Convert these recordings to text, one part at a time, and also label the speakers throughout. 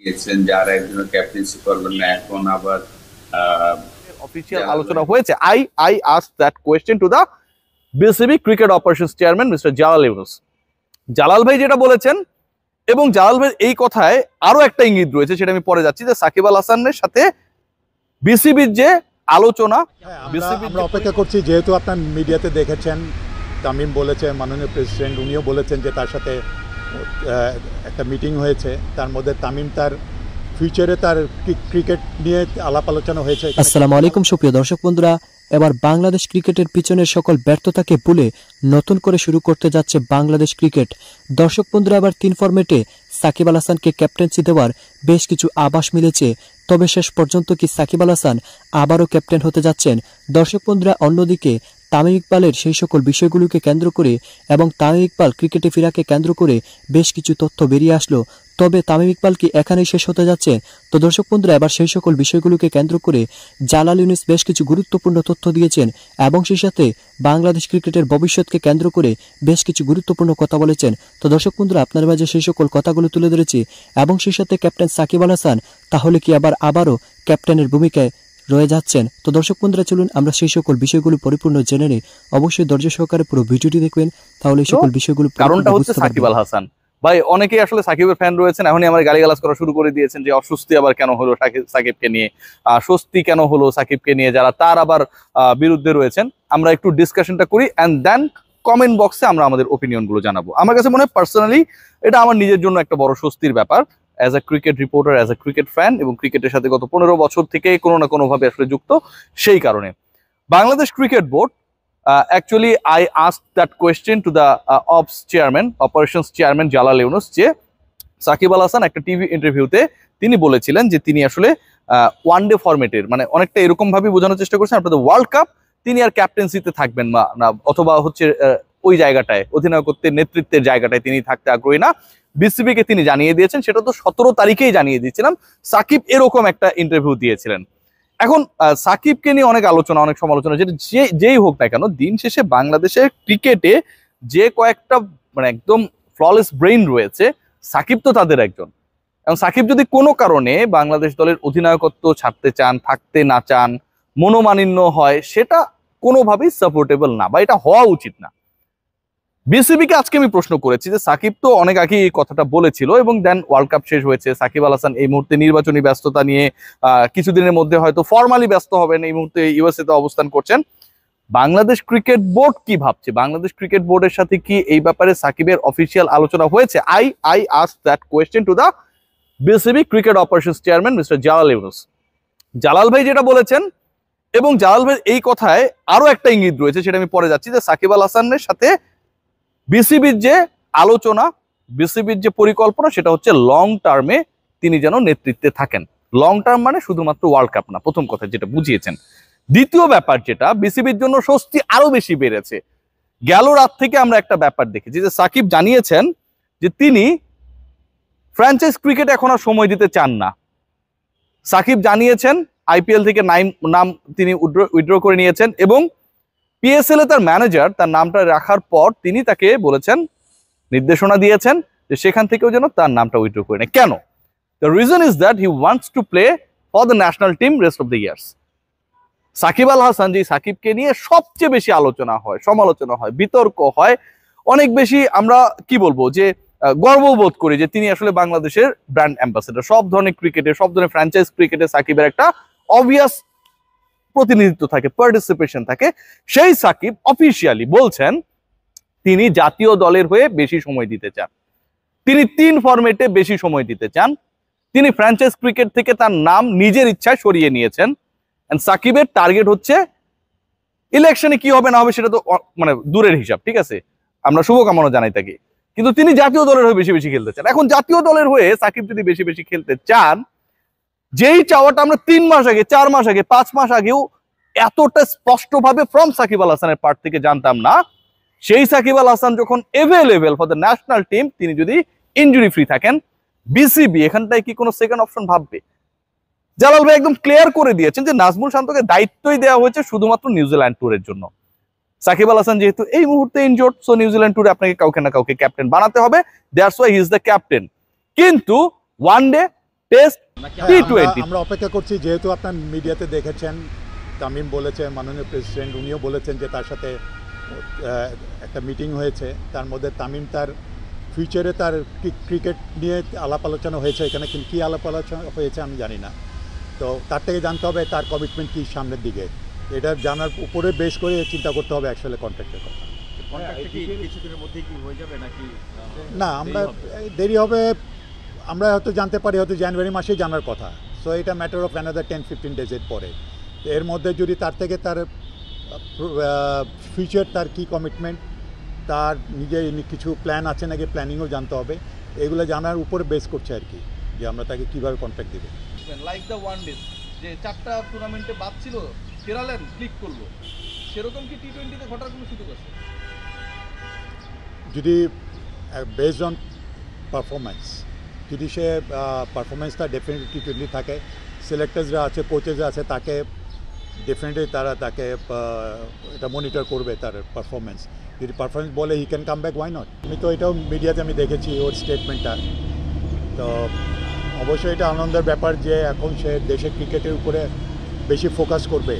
Speaker 1: দিয়েছেন যে আর একজন ক্যাপ্টেন্সি করবেন না, এখন আবার
Speaker 2: অফিসিয়াল আলোচনা হয়েছে। I ask that question to the BCB cricket operations chairman mister Jalal Yunus. Jalal ভাই যেটা বলেছেন, এবং জালাল ভাই এই কথায় আরো একটা ইঙ্গিত রয়েছে, সেটা আমি পরে যাচ্ছি, যে সাকিব আল হাসানের সাথে বিসিবির যে আলোচনা,
Speaker 3: আমরা অপেক্ষা করছি। যেহেতু আপনার মিডিয়াতে দেখেছেন, তামিম বলেছে, মাননীয় প্রেসিডেন্ট উনিও বলেছেন যে তার সাথে একটা মিটিং হয়েছে, তার মধ্যে তামিম তার ফিউচারে তার ক্রিকেট নিয়ে আলাপ আলোচনা হয়েছে।
Speaker 4: আসসালামু আলাইকুম সুপ্রিয় দর্শক বন্ধুরা, এবার বাংলাদেশ ক্রিকেটের পিছনের সকল ব্যর্থতাকে ভুলে নতুন করে শুরু করতে যাচ্ছে বাংলাদেশ ক্রিকেট। দর্শক বন্ধুরা, এবার 3 ফরম্যাটে সাকিব আল হাসানকে ক্যাপ্টেন্সি দেওয়ার বেশ কিছু আভাস মিলেছে। তবে শেষ পর্যন্ত কি সাকিব আল হাসান আবারও ক্যাপ্টেন হতে যাচ্ছেন? দর্শক বন্ধুরা, অন্যদিকে তামিম ইকবালের সেই সকল বিষয়গুলোকে কেন্দ্র করে এবং তামিম ইকবাল ক্রিকেটে ফেরাকে কেন্দ্র করে বেশ কিছু তথ্য বেরিয়ে আসলো। তবে তামিম ইকবাল কি এখানেই শেষ হতে যাচ্ছে? তো দর্শক বন্ধুরা, এবার সেই সকল বিষয়গুলোকে কেন্দ্র করে জালাল ইউনুস বেশ কিছু গুরুত্বপূর্ণ তথ্য দিয়েছেন এবং সেই সাথে বাংলাদেশ ক্রিকেটের ভবিষ্যৎকে কেন্দ্র করে বেশ কিছু গুরুত্বপূর্ণ কথা বলেছেন। তো দর্শক বন্ধুরা, আপনার মাঝে সেই সকল কথাগুলো তুলে ধরেছি এবং সেই সাথে ক্যাপ্টেন সাকিব আল হাসান তাহলে কি আবারও ক্যাপ্টেনের ভূমিকায় রয়ে যাচ্ছেন? তো দর্শক বন্ধুরা, চলুন আমরা সেই সকল বিষয়গুলো পরিপূর্ণ জেনে নিই। অবশ্যই ধৈর্য সহকারে পুরো ভিডিওটি দেখবেন, তাহলে এই সকল বিষয়গুলো।
Speaker 2: কারণটা হচ্ছে সাকিব আল হাসান ভাই, অনেকেই আসলে সাকিবের ফ্যান রয়েছেন, এখনই আমার গালিগালাজ করা শুরু করে দিয়েছেন যে অস্বস্তি আবার কেন হলো সাকিবকে নিয়ে, স্বস্তি কেন হলো সাকিবকে নিয়ে, যারা তার আবার বিরুদ্ধে রয়েছেন। আমরা একটু ডিসকাশনটা করি অ্যান্ড দেন কমেন্ট বক্সে আমরা আমাদের ওপিনিয়ন গুলো জানাবো। আমার কাছে মনে হয় পার্সোনালি এটা আমার নিজের জন্য একটা বড় স্বস্তির ব্যাপার, as a cricket reporter, as a cricket fan, এবং ক্রিকেটের সাথে গত 15 বছর থেকে কোনো না কোনো ভাবে আসলে যুক্ত। সেই কারণে Bangladesh cricket board, actually I asked that question to the operations chairman Jalal Yunus, যে সাকিব আল হাসান একটা টিভি ইন্টারভিউতে তিনি বলেছিলেন যে তিনি আসলে ওয়ানডে ফরম্যাটের, মানে অনেকটা এরকম ভাবে বোঝানোর চেষ্টা করছেন আপনাদের ওয়ার্ল্ড কাপ তিনি আর ক্যাপ্টেন্সিতে থাকবেন না, অথবা হচ্ছে ওই জায়গাটায় অধিনায়কত্বের নেতৃত্বের জায়গাটায় তিনি থাকতে আগ্রহী না। বিসিবি কে তিনি জানিয়ে দিয়েছেন, সেটা তো 17 তারিখেই জানিয়ে দিয়েছিলাম। সাকিব এরকম একটা ইন্টারভিউ দিয়েছিলেন। এখন সাকিবকে নিয়ে অনেক আলোচনা, অনেক সমালোচনা, যেটা যেই হোক না কেন, দিন শেষে বাংলাদেশের ক্রিকেটে যে কয়েকটা মানে একদম ফ্ললেস ব্রেইন রয়েছে, সাকিব তো তাদের একজন। এবং সাকিব যদি কোনো কারণে বাংলাদেশ দলের অধিনায়কত্ব ছাড়তে চান, থাকতে না চান, মনোমালিন্য হয়, সেটা কোনোভাবেই সাপোর্টেবল না, বা এটা হওয়া উচিত না। বিসিবিকে আজকে আমি প্রশ্ন করেছি যে সাকিব তো অনেক আগে এই কথাটা বলেছিল, এবং দেন ওয়ার্ল্ড কাপ শেষ হয়েছে, সাকিব আল হাসান এই মুহূর্তে নির্বাচনী ব্যস্ততা নিয়ে কিছুদিনের মধ্যে হয়তো ফর্মালি ব্যস্ত হবেন, এই মুহূর্তে ইউএসএ তে অবস্থান করছেন। বাংলাদেশ ক্রিকেট বোর্ড কি ভাবছে? বাংলাদেশ ক্রিকেট বোর্ডের সাথে কি এই ব্যাপারে সাকিবের অফিসিয়াল আলোচনা হয়েছে? I ask that question to the BCB cricket operations chairman mister Jalal Yunus. Jalal ভাই যেটা বলেছেন, এবং জালাল ভাই এই কথায় আরো একটা ইঙ্গিত রয়েছে, সেটা আমি পরে যাচ্ছি, যে সাকিব আল হাসানের সাথে বিসিবির যে আলোচনা, বিসিবির যে পরিকল্পনা, সেটা হচ্ছে লং টার্মে তিনি যেন নেতৃত্বে থাকেন। লং টার্ম মানে শুধুমাত্র ওয়ার্ল্ড কাপ না, প্রথম কথা যেটা বুঝিয়েছেন। দ্বিতীয় ব্যাপার যেটা বিসিবির জন্য স্বস্তি আরো বেশি বেড়েছে, গেল রাত থেকে আমরা একটা ব্যাপার দেখেছি যে সাকিব জানিয়েছেন যে তিনি ফ্র্যাঞ্চাইজ ক্রিকেট এখন আর সময় দিতে চান না। সাকিব জানিয়েছেন আইপিএল থেকে নাম তিনি উইথড্র করে নিয়েছেন, এবং পিএসএল এ তার ম্যানেজার তার নামটা রাখার পর তিনি তাকে বলেছেন, নির্দেশনা দিয়েছেন যে সেখান থেকেও যেন তার নামটা উইথড্র করে নেয়। কেন? The reason is that he wants to play for the national team rest of the years. Shakib Al Hasan, যে সাকিবকে নিয়ে সবচেয়ে বেশি আলোচনা হয়, সমালোচনা হয়, বিতর্ক হয়, অনেক বেশি আমরা কি বলবো যে গর্ববোধ করি যে তিনি আসলে বাংলাদেশের ব্র্যান্ড অ্যাম্বাসেডর। সব ধরনের ক্রিকেটে, সব ধরনের ফ্র্যাঞ্চাইজ ক্রিকেটে সাকিবের একটা অবভিয়াস প্রতিনিধিত্ব থাকে, পার্টিসিপেশন থাকে। সেই সাকিব অফিসিয়ালি বলছেন তিনি জাতীয় দলের হয়ে বেশি সময় দিতে চান, তিনি 3 ফরম্যাটে বেশি সময় দিতে চান, তিনি ফ্র্যাঞ্চাইজ ক্রিকেট থেকে তার নাম নিজের ইচ্ছায় সরিয়ে নিয়েছেন। সাকিবের টার্গেট হচ্ছে, ইলেকশনে কি হবে না হবে সেটা তো মানে দূরের হিসাব, ঠিক আছে, আমরা শুভকামনা জানাই তাকে, কিন্তু তিনি জাতীয় দলের হয়ে বেশি বেশি খেলতে চান। এখন জাতীয় দলের হয়ে সাকিব যদি বেশি বেশি খেলতে চান, যেই চাওয়াটা আমরা 3 মাস আগে, 4 মাস আগে, 5 মাস আগেও এতটা স্পষ্টভাবে ফ্রম সাকিব আল হাসানের পার্ট থেকে জানতাম না, সেই সাকিব আল হাসান যখন available for the national team, তিনি যদি ইনজুরি ফ্রি থাকেন, বিসিবি এখানটায় কি কোনো সেকেন্ড অপশন ভাববে? জালাল ভাই একদম ক্লিয়ার করে দিয়েছেন যে নাজমুল শান্তকে দায়িত্বই দেওয়া হয়েছে শুধুমাত্র নিউজিল্যান্ড ট্যুরের জন্য। সাকিব আল হাসান যেহেতু এই মুহূর্তে ইনজোর্ড, সো নিউজিল্যান্ড ট্যুরে আপনাকে কাউকে না কাউকে ক্যাপ্টেন বানাতে হবে, that's why he is the captain. কিন্তু ওয়ান ডে টেস্ট
Speaker 3: হ্যাঁ,
Speaker 2: টি20।
Speaker 3: আমরা অপেক্ষা করছি, যেহেতু আপনার মিডিয়াতে দেখেছেন তামিম বলেছে, মাননীয় প্রেসিডেন্ট উনিও বলেছেন যে তার সাথে একটা মিটিং হয়েছে, তার মধ্যে তামিম তার ফিউচারে তার ক্রিকেট নিয়ে আলাপ আলোচনা হয়েছে, এখানে কী আলাপ আলোচনা হয়েছে আমি জানি না। তো তার থেকে জানতে হবে তার কমিটমেন্ট কী সামনের দিকে, এটা জানার উপরে বেশ করে চিন্তা করতে হবে অ্যাকচুয়ালি কন্ট্রাক্টের কথা। না, আমরা দেরি হবে, আমরা হয়তো জানতে পারি হয়তো জানুয়ারি মাসেই জানার কথা। সো এটা ম্যাটার অফ অ্যানাদার 10-15 ডেজের পরে। এর মধ্যে যদি তার থেকে তার ফিউচার, তার কী কমিটমেন্ট, তার নিজের কিছু প্ল্যান আছে নাকি প্ল্যানিংও জানতে হবে, এগুলো জানার উপরে বেস করছে আর কি, যে আমরা তাকে কীভাবে কন্ট্যাক্ট দেবো।
Speaker 2: লাইক দ্য ওয়ান ডে যে 4টা টুর্নামেন্টে বাদ ছিল, ফেরালেন, ক্লিক করলো, সেরকম কি টি20তে ঘটার কোনো সুযোগ আছে?
Speaker 3: যদি বেসড অন পারফরমেন্স, যদি সে পারফরমেন্সটা ডেফিনেটলি টি20 থাকে, সিলেক্টার্সরা আছে, কোচেসরা আছে, তাকে ডেফিনেটলি তারা তাকে এটা মনিটর করবে তার পারফরমেন্স। যদি পারফরমেন্স বলে he can come back, why not. আমি তো এটাও মিডিয়াতে আমি দেখেছি ওর স্টেটমেন্টটা। তো অবশ্যই এটা আনন্দের ব্যাপার যে এখন সে দেশের ক্রিকেটের উপরে বেশি ফোকাস করবে,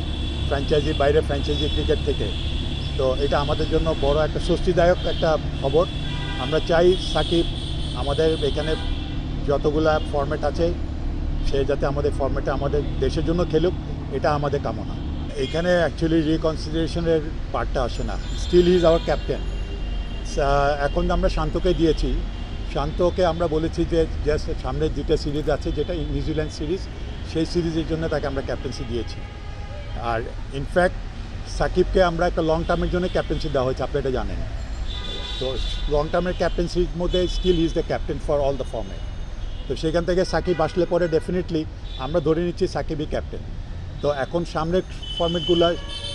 Speaker 3: ফ্র্যাঞ্চাইজি বাইরে ফ্র্যাঞ্চাইজি ক্রিকেট থেকে। তো এটা আমাদের জন্য বড় একটা স্বস্তিদায়ক একটা খবর। আমরা চাই সাকিব আমাদের এখানে যতগুলা ফরম্যাট আছে সে যাতে আমাদের ফরম্যাটে আমাদের দেশের জন্য খেলুক, এটা আমাদের কামনা। এখানে অ্যাকচুয়ালি রিকনসিডারেশনের পার্টটা আসে না, still he is our captain. এখন আমরা শান্তকে দিয়েছি, শান্তকে আমরা বলেছি যে জাস্ট সামনের দুটো সিরিজ আছে, যেটা নিউজিল্যান্ড সিরিজ, সেই সিরিজের জন্য তাকে আমরা ক্যাপ্টেন্সি দিয়েছি। আর ইনফ্যাক্ট সাকিবকে আমরা একটা লং টার্মের জন্য ক্যাপ্টেন্সি দেওয়া হয়েছে, আপনি এটা জানেন। তো লং টার্মের ক্যাপ্টেন্সির মধ্যে still he is the captain for all the format. তো সেখান থেকে সাকিব আসলে পরে ডেফিনেটলি আমরা ধরে নিচ্ছি সাকিবই ক্যাপ্টেন। তো এখন সামনের ফর্মেটগুলো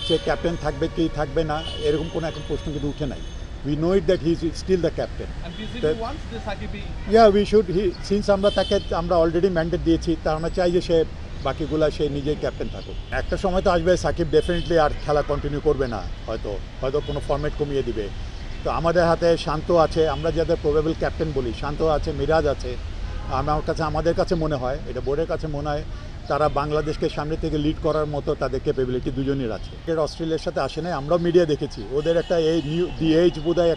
Speaker 3: সে ক্যাপ্টেন থাকবে কি থাকবে না এরকম কোনো এখন প্রশ্ন কিন্তু উঠে নাই। We know it that he is still the captain.
Speaker 2: And BCB wants the Sakibi.
Speaker 3: Yeah, we should. Since আমরা অলরেডি ম্যান্ডেট দিয়েছি, তা আমরা চাই যে সে বাকিগুলা সে নিজেই ক্যাপ্টেন থাকুক। একটা সময় তো আসবে সাকিব ডেফিনেটলি আর খেলা কন্টিনিউ করবে না, হয়তো কোনো ফর্মেট কমিয়ে দিবে। তো আমাদের হাতে শান্ত আছে, আমরা যাদের প্রবেবল ক্যাপ্টেন বলি, শান্ত আছে, মিরাজ আছে। আমাদের কাছে মনে হয়, এটা বোর্ডের কাছে মনে হয় তারা বাংলাদেশকে সামনে থেকে লিড করার মতো তাদের ক্যাপাবিলিটি দুজনের আছে। অস্ট্রেলিয়ার সাথে আসে নাই, আমরাও মিডিয়া দেখেছি, ওদের একটা এই দি এজ বোধহয়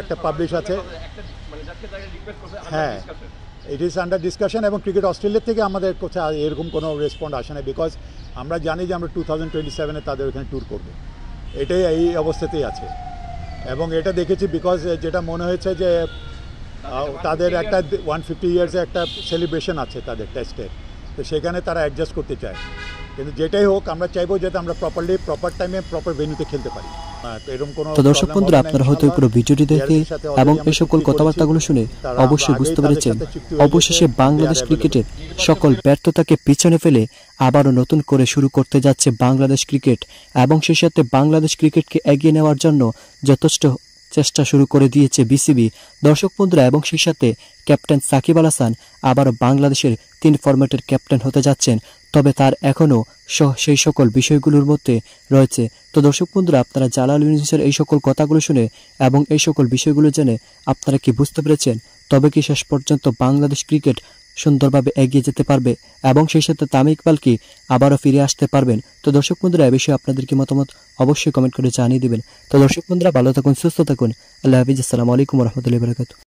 Speaker 3: একটা পাবলিশ আছে। হ্যাঁ, ইট ইজ আন্ডার ডিসকাশন। এবং ক্রিকেট অস্ট্রেলিয়া থেকে আমাদের কোথাও এরকম কোনো রেসপন্ড আসে না, বিকজ আমরা জানি যে আমরা 2027-এ তাদের ওখানে ট্যুর করবো, এটাই এই অবস্থাতেই আছে। এবং এটা দেখেছি বিকজ যেটা মনে হয়েছে যে তাদের একটা 150 ইয়ার্সে একটা সেলিব্রেশন আছে তাদের টেস্টের, তো সেখানে তারা অ্যাডজাস্ট করতে চায়। কিন্তু যেটাই হোক আমরা চাইবো যাতে আমরা প্রপার টাইমে প্রপার ভেন্যুতে খেলতে পারি।
Speaker 4: তো দর্শক বন্ধুরা, আপনারা হয়তো পুরো ভিডিওটি দেখে এবং এই সকল কথাবার্তাগুলো শুনে অবশ্যই বুঝতে পেরেছেন, অবশেষে বাংলাদেশ ক্রিকেটের সকল ব্যর্থতাকে পিছনে ফেলে আবারও নতুন করে শুরু করতে যাচ্ছে বাংলাদেশ ক্রিকেট, এবং সেই সাথে বাংলাদেশ ক্রিকেটকে এগিয়ে নেওয়ার জন্য যথেষ্ট চেষ্টা শুরু করে দিয়েছে বিসিবি। দর্শক বন্ধুরা, এবং সেই সাথে ক্যাপ্টেন সাকিব আল হাসান আবারও বাংলাদেশের 3 ফরম্যাটের ক্যাপ্টেন হতে যাচ্ছেন, তবে তার এখনও সেই সকল বিষয়গুলোর মধ্যে রয়েছে। তো দর্শক বন্ধুরা, আপনারা জালাল ইউনুসের এই সকল কথাগুলো শুনে এবং এই সকল বিষয়গুলো জেনে আপনারা কি বুঝতে পেরেছেন? তবে কি শেষ পর্যন্ত বাংলাদেশ ক্রিকেট সুন্দরভাবে এগিয়ে যেতে পারবে এবং সেই সাথে তামিম ইকবাল কি আবারও ফিরে আসতে পারবেন? তো দর্শক বন্ধুরা, এ বিষয়ে আপনাদের কি মতামত অবশ্যই কমেন্ট করে জানিয়ে দিবেন। তো দর্শক বন্ধুরা, ভালো থাকুন, সুস্থ থাকুন, আল্লাহ হাফিজ, আসসালামু আলাইকুম ওয়া রাহমাতুল্লাহি ওয়া বারাকাতুহু।